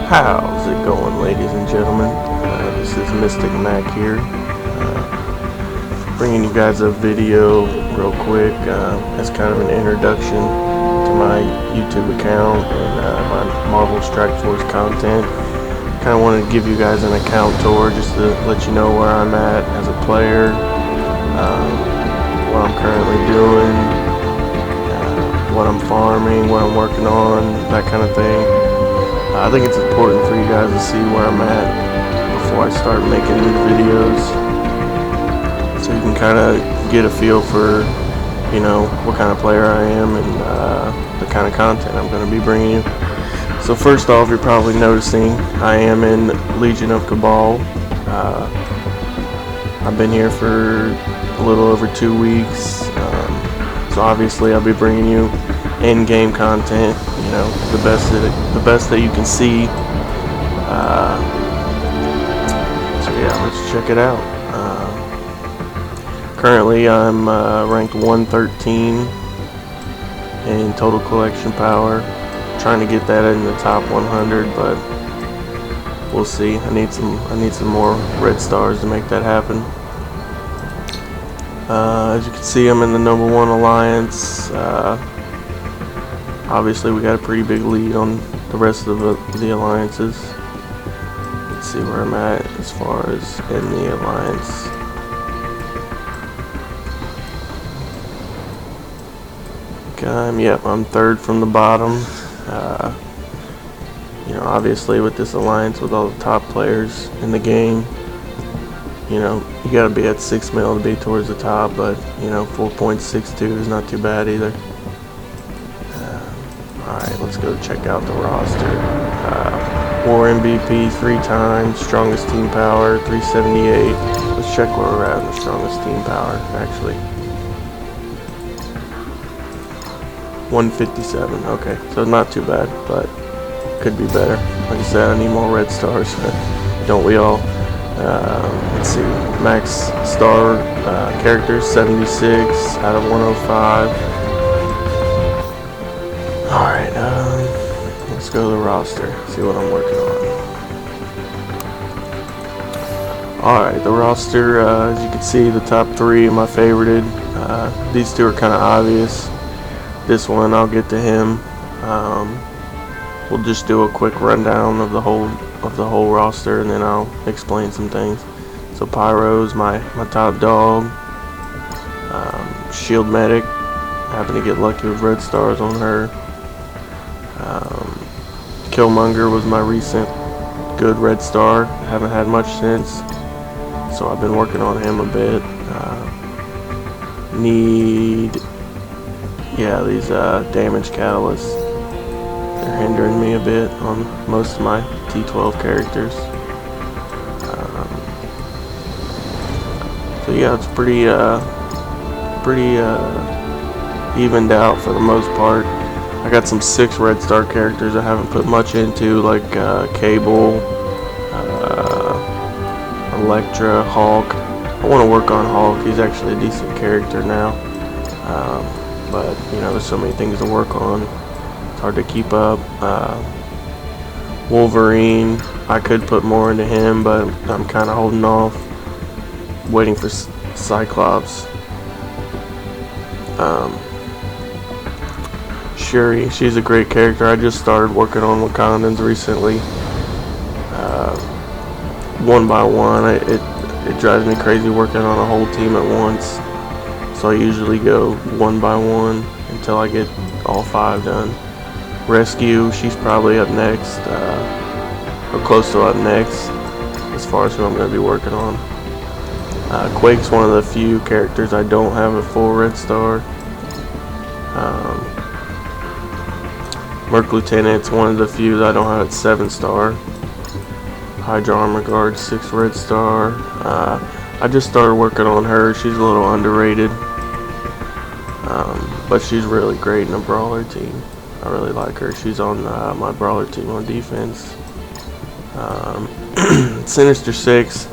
How's it going, ladies and gentlemen? This is MysticMac here, bringing you guys a video real quick as kind of an introduction to my YouTube account and my Marvel Strike Force content. Kind of wanted to give you guys an account tour just to let you know where I'm at as a player, what I'm currently doing, what I'm farming, what I'm working on, that kind of thing. I think it's important for you guys to see where I'm at before I start making new videos, so you can kind of get a feel for, you know, what kind of player I am and the kind of content I'm going to be bringing you. So first off, you're probably noticing I am in Legion of Cabal. I've been here for a little over 2 weeks, so obviously I'll be bringing you endgame content, you know, the best that you can see. So yeah, let's check it out. Currently I'm ranked 113 in total collection power, trying to get that in the top 100, but we'll see. I need some more red stars to make that happen. As you can see, I'm in the number 1 alliance. Obviously we got a pretty big lead on the rest of the alliances. Let's see where I'm at as far as in the alliance. Yep, I'm 3rd from the bottom. You know, obviously with this alliance, with all the top players in the game, you know, you gotta be at 6 mil to be towards the top, but you know, 4.62 is not too bad either. Alright, let's go check out the roster. War MVP 3 times, strongest team power 378. Let's check where we're at in the strongest team power, actually. 157, okay, so not too bad, but could be better. Like I said, I need more red stars, don't we all? Let's see, max star characters 76 out of 105. Alright, let's go to the roster, see what I'm working on. Alright, the roster, as you can see, the top 3 are my favorited. These 2 are kind of obvious. This one, I'll get to him. We'll just do a quick rundown of the whole roster, and then I'll explain some things. So Pyro's my top dog. Shield Medic, happened to get lucky with red stars on her. Killmonger was my recent good red star. Haven't had much since, so I've been working on him a bit. These damage catalysts, they're hindering me a bit on most of my T12 characters. So yeah, it's pretty evened out for the most part. I got some 6 red star characters I haven't put much into, like Cabal, Elektra, Hulk. I want to work on Hulk. He's actually a decent character now. But you know, there's so many things to work on. It's hard to keep up. Wolverine, I could put more into him, but I'm kind of holding off, waiting for Cyclops. Shuri, she's a great character. I just started working on Wakandans recently. One by one, it drives me crazy working on a whole team at once. So I usually go one by one until I get all 5 done. Rescue, she's probably up next, or close to up next, as far as who I'm going to be working on. Quake's one of the few characters I don't have a full red star. Merc Lieutenant's one of the few that I don't have at 7 star. Hydra Armor Guard 6 red star. I just started working on her. She's a little underrated, but she's really great in a brawler team. I really like her. She's on my brawler team on defense. Sinister 6,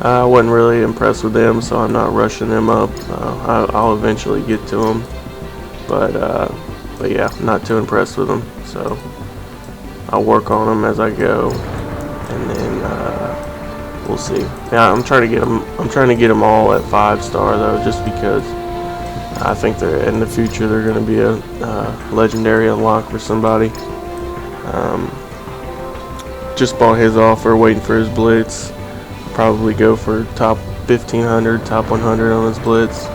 I wasn't really impressed with them, so I'm not rushing them up. I'll eventually get to them, but yeah, not too impressed with them. So I'll work on them as I go, and then we'll see. Yeah, I'm trying to get them all at 5-star though, just because I think they're in the future they're going to be a legendary unlock for somebody. Just bought his offer, waiting for his Blitz. Probably go for top 1500, top 100 on his Blitz.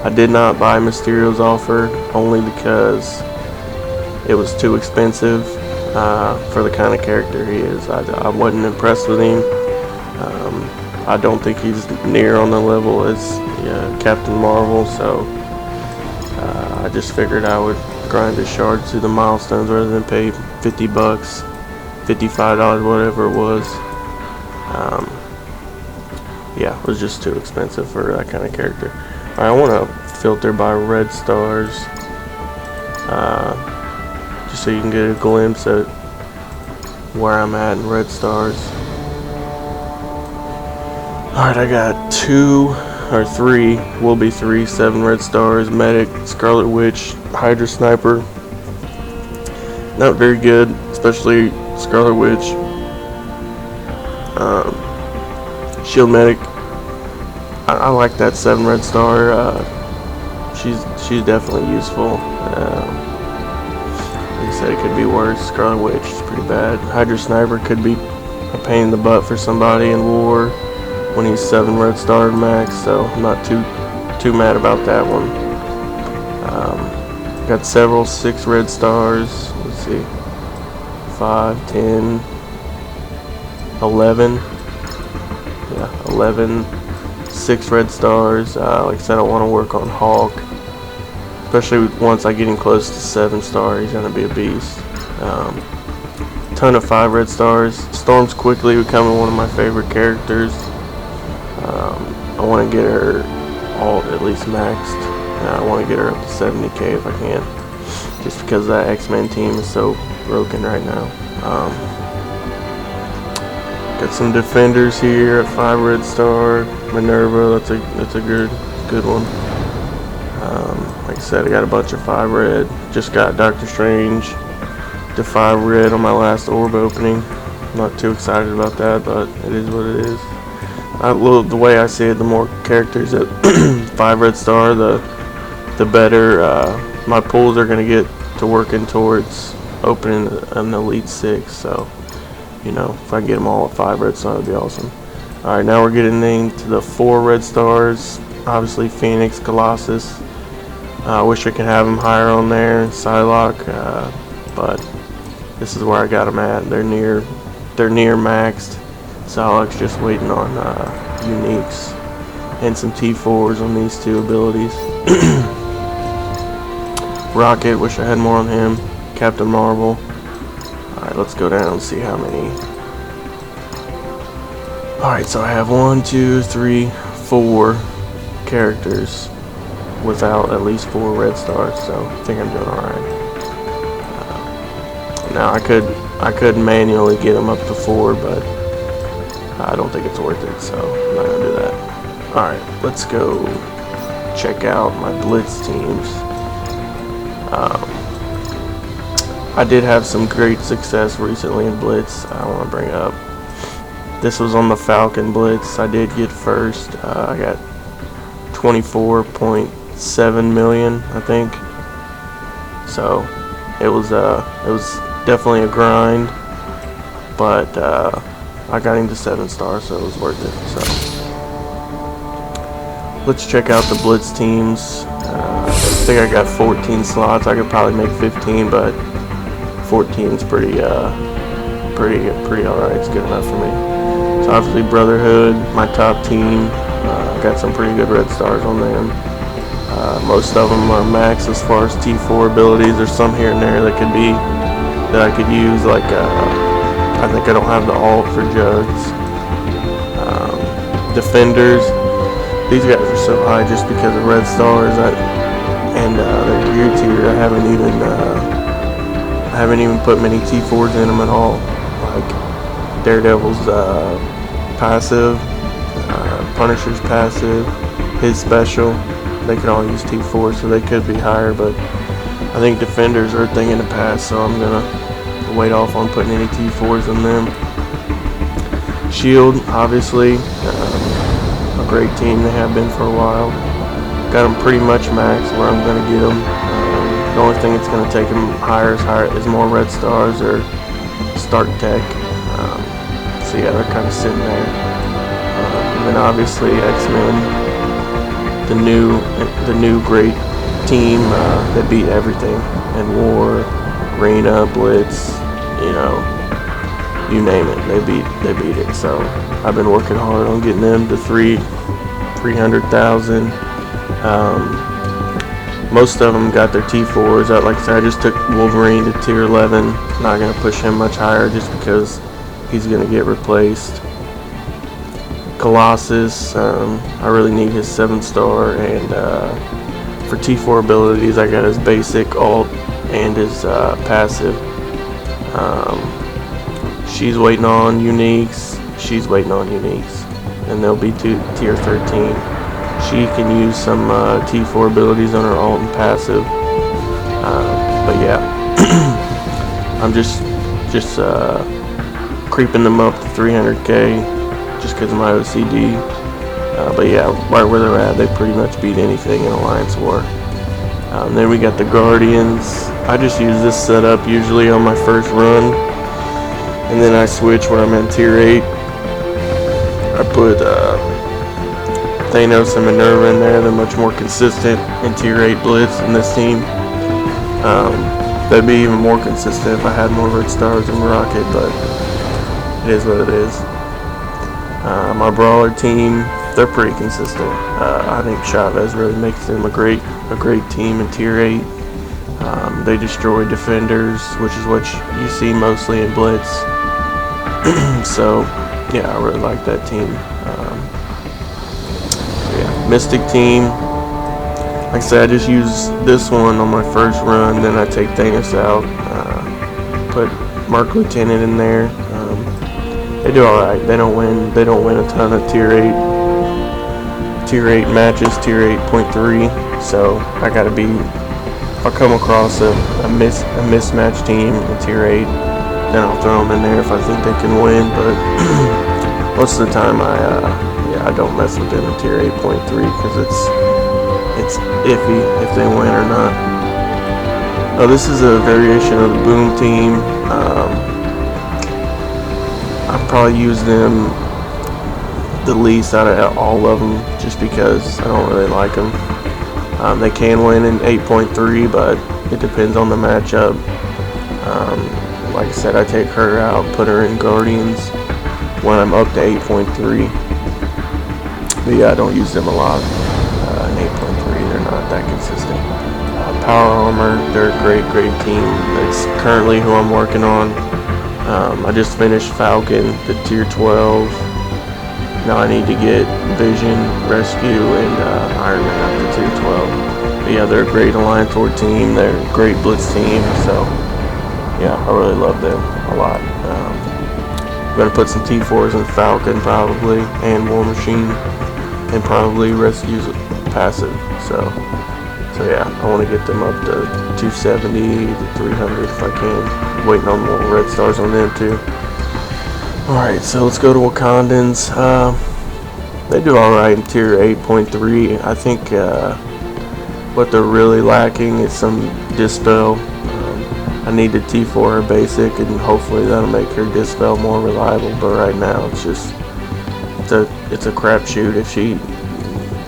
I did not buy Mysterio's offer only because it was too expensive for the kind of character he is. I wasn't impressed with him. I don't think he's near on the level as Captain Marvel, so I just figured I would grind his shards through the milestones rather than pay $50, $55, whatever it was. Yeah, it was just too expensive for that kind of character. Alright, I want to filter by red stars, just so you can get a glimpse at where I'm at in red stars. Alright, I got 2 or 3, will be 3, 7 red stars, medic, Scarlet Witch, Hydra Sniper. Not very good, especially Scarlet Witch. Shield Medic, I like that 7 red star. She's definitely useful. Like I said, it could be worse. Scarlet Witch is pretty bad. Hydra Sniper could be a pain in the butt for somebody in war when he's 7 red star max, so I'm not too mad about that one. Got several 6 red stars. Let's see, 5, 10, 11. Yeah, 11, 6 red stars. Like I said, I want to work on Hawk, especially once I get him close to 7-star. He's gonna be a beast. Ton of 5 red stars. Storm's quickly becoming one of my favorite characters. I want to get her all at least maxed. I want to get her up to 70k if I can, just because that X-Men team is so broken right now. Got some defenders here at 5 red star. Minerva, that's a good one. Like I said, I got a bunch of 5 red. Just got Doctor Strange to 5 red on my last orb opening. I'm not too excited about that, but it is what it is. The way I see it, the more characters at 5 red star, the better my pulls are going to get to working towards opening an Elite 6. So, you know, if I can get them all at 5 red star, that'd be awesome. Alright, now we're getting into the 4 red stars. Obviously, Phoenix, Colossus. I wish I could have them higher on there. Psylocke, but this is where I got them at. They're near maxed. Psylocke's just waiting on uniques and some T4s on these 2 abilities. Rocket, wish I had more on him. Captain Marvel. Alright, let's go down and see how many. Alright, so I have 1, 2, 3, 4 characters without at least 4 red stars, so I think I'm doing alright. Now I could manually get them up to 4, but I don't think it's worth it, so I'm not gonna do that. Alright, let's go check out my Blitz teams. I did have some great success recently in Blitz. I want to bring up. This was on the Falcon Blitz. I did get first. I got 24.7 million, I think. So it was definitely a grind, but I got into 7 stars, so it was worth it. So let's check out the Blitz teams. I think I got 14 slots. I could probably make 15, but 14 is pretty alright. It's good enough for me. So obviously Brotherhood, my top team. Got some pretty good red stars on them. Most of them are max as far as T4 abilities. There's some here and there that I could use. Like I think I don't have the ult for Jugs. Defenders. These guys are so high just because of red stars. And their gear tier, I haven't even put many T4s in them at all. Like Daredevil's passive, Punisher's passive, his special. They can all use T4, so they could be higher. But I think defenders are a thing in the past, so I'm gonna wait off on putting any T4s in them. Shield, obviously, a great team. They have been for a while. Got them pretty much maxed where I'm going to get them. The only thing that's going to take them higher is more red stars or start tech. So yeah, they're kind of sitting there. And then obviously X-Men, the new great team that beat everything in War, Arena, Blitz, you know, you name it, they beat it. So I've been working hard on getting them to 300,000. Most of them got their T4s. Like I said, I just took Wolverine to tier 11. Not going to push him much higher just because he's going to get replaced. Colossus, I really need his 7-star, and for T4 abilities, I got his basic, alt, and his passive. She's waiting on uniques. She's waiting on uniques, and they'll be tier 13. She can use some T4 abilities on her alt and passive, but yeah, I'm just creeping them up to 300k just because of my OCD. But yeah, right where they're at, they pretty much beat anything in Alliance War. Then we got the Guardians. I just use this setup usually on my first run, and then I switch when I'm in tier 8. I put Thanos and Minerva in there. They're much more consistent in tier 8 Blitz in this team. They'd be even more consistent if I had more red stars and Rocket, but it is what it is. My Brawler team, they're pretty consistent. I think Chavez really makes them a great team in tier 8. They destroy defenders, which is what you see mostly in Blitz. So yeah, I really like that team. Yeah, Mystic team. Like I said, I just use this one on my first run, then I take Thanos out. Put Merc Lieutenant in there. They do all right. They don't win a ton of tier 8 matches, tier 8.3. So I gotta be. If I come across a mismatched team in tier 8, then I'll throw them in there if I think they can win. But most of the time, I don't mess with them in tier 8.3 because it's iffy if they win or not. Oh, this is a variation of the Boom team. I probably use them the least out of all of them just because I don't really like them. They can win in 8.3, but it depends on the matchup. Like I said, I take her out, put her in Guardians when I'm up to 8.3. But yeah, I don't use them a lot. In 8.3, they're not that consistent. Power Armor, they're a great team. That's currently who I'm working on. I just finished Falcon to tier 12. Now I need to get Vision, Rescue, and Iron Man up to tier 12. But yeah, they're a great Alliance War team. They're a great Blitz team. So yeah, I really love them a lot. I'm gonna put some T4s in Falcon probably, and War Machine, and probably Rescue's passive. So yeah, I want to get them up to 270 to 300 if I can. Waiting on more red stars on them too. Alright, so let's go to Wakandans. They do alright in tier 8.3. I think what they're really lacking is some Dispel. I need the T4 basic, and hopefully that'll make her Dispel more reliable, but right now it's just it's a crapshoot if she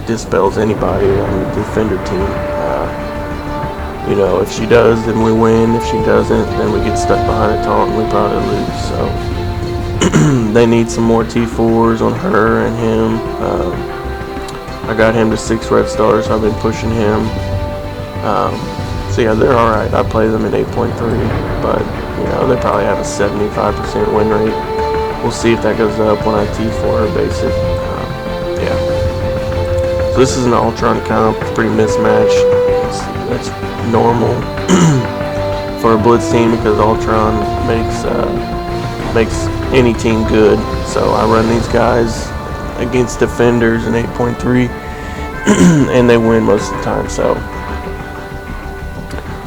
dispels anybody on the defender team. You know, if she does, then we win. If she doesn't, then we get stuck behind a taunt and we probably lose. So they need some more T4s on her and him. I got him to 6 red stars, so I've been pushing him. So yeah, they're alright. I play them in 8.3, but you know, they probably have a 75% win rate. We'll see if that goes up when I T4 her basic. Yeah. So this is an Ultron comp. It's pretty mismatched. It's normal for a Blitz team because Ultron makes any team good. So I run these guys against defenders in 8.3 and they win most of the time. So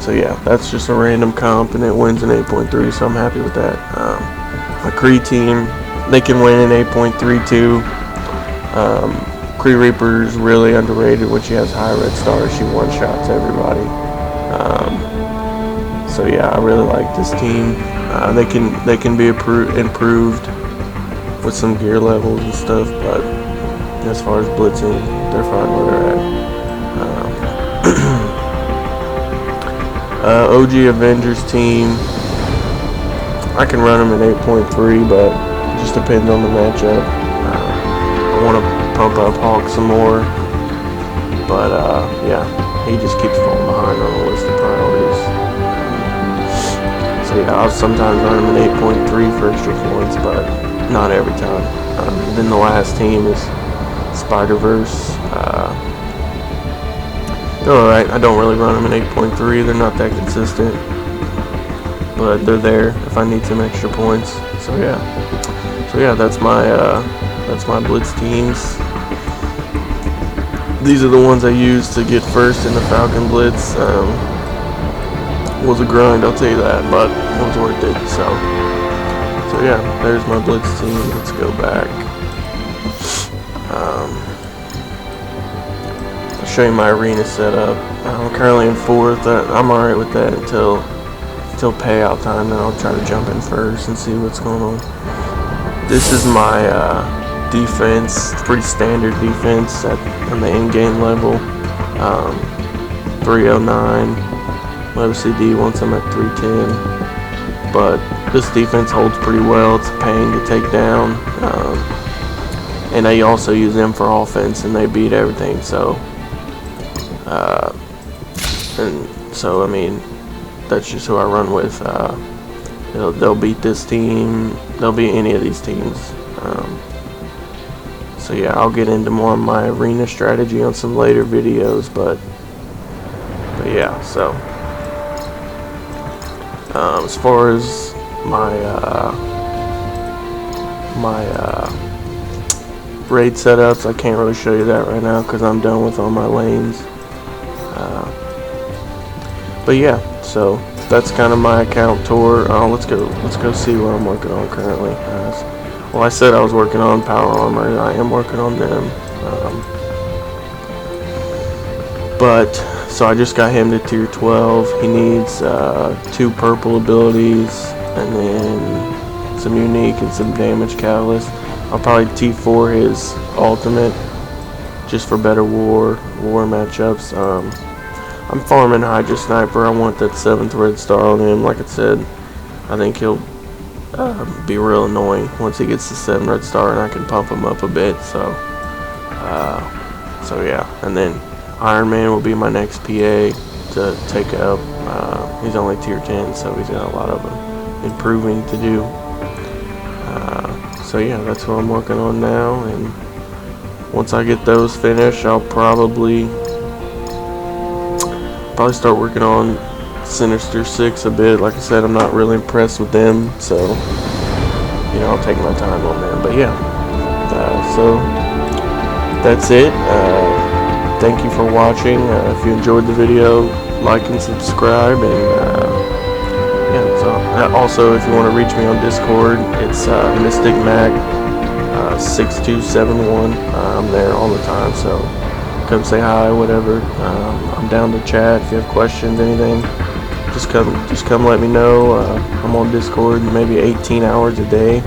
So yeah, that's just a random comp, and it wins in 8.3, so I'm happy with that. My Kree team, they can win in 8.32. Kree Reaper's really underrated. When she has high red stars, she one-shots everybody. So yeah, I really like this team. They can be improved with some gear levels and stuff, but as far as blitzing, they're fine where they're at. OG Avengers team, I can run them at 8.3, but it just depends on the matchup. I want to pump up Hawk some more, but yeah, he just keeps falling behind on the list of priorities. So yeah, I'll sometimes run him at 8.3 for extra points, but not every time. Then the last team is Spider-Verse. They're alright. I don't really run them at 8.3. They're not that consistent, but they're there if I need some extra points. So yeah, that's my Blitz teams. These are the ones I used to get first in the Falcon Blitz. Was a grind, I'll tell you that, but it was worth it. So yeah, there's my Blitz team. Let's go back. I'll show you my arena setup. I'm currently in 4th. I'm alright with that until payout time. Then I'll try to jump in first and see what's going on. This is my defense. Pretty standard defense on the endgame level. 309. OCD once I'm at 310. But this defense holds pretty well. It's a pain to take down. And they also use them for offense, and they beat everything. So, I mean, that's just who I run with. They'll beat this team. They'll beat any of these teams. So yeah, I'll get into more of my arena strategy on some later videos. But yeah, so as far as my raid setups, I can't really show you that right now because I'm done with all my lanes. But yeah, so that's kind of my account tour. Let's go see what I'm working on currently. Well, I said I was working on power armor. I am working on them. But so I just got him to tier 12. He needs 2 purple abilities and then some unique and some damage catalyst. I'll probably T4 his ultimate just for better war matchups. I'm farming Hydra Sniper. I want that 7th red star on him. Like I said, I think he'll be real annoying once he gets the 7 red star, and I can pump him up a bit. So yeah, and then Iron Man will be my next PA to take up. He's only tier 10, so he's got a lot of improving to do. So yeah, that's what I'm working on now, and once I get those finished, I'll probably start working on Sinister 6 a bit. Like I said, I'm not really impressed with them, so you know, I'll take my time on them. But yeah, so that's it. Thank you for watching. If you enjoyed the video, like and subscribe, and yeah. So also, if you want to reach me on Discord, it's MysticMac 6271. I'm there all the time, so come say hi, whatever. I'm down to chat. If you have questions, anything, just come let me know. I'm on Discord maybe 18 hours a day.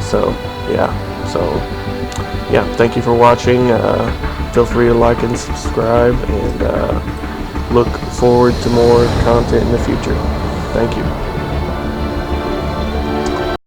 So yeah, thank you for watching. Feel free to like and subscribe, and look forward to more content in the future. Thank you.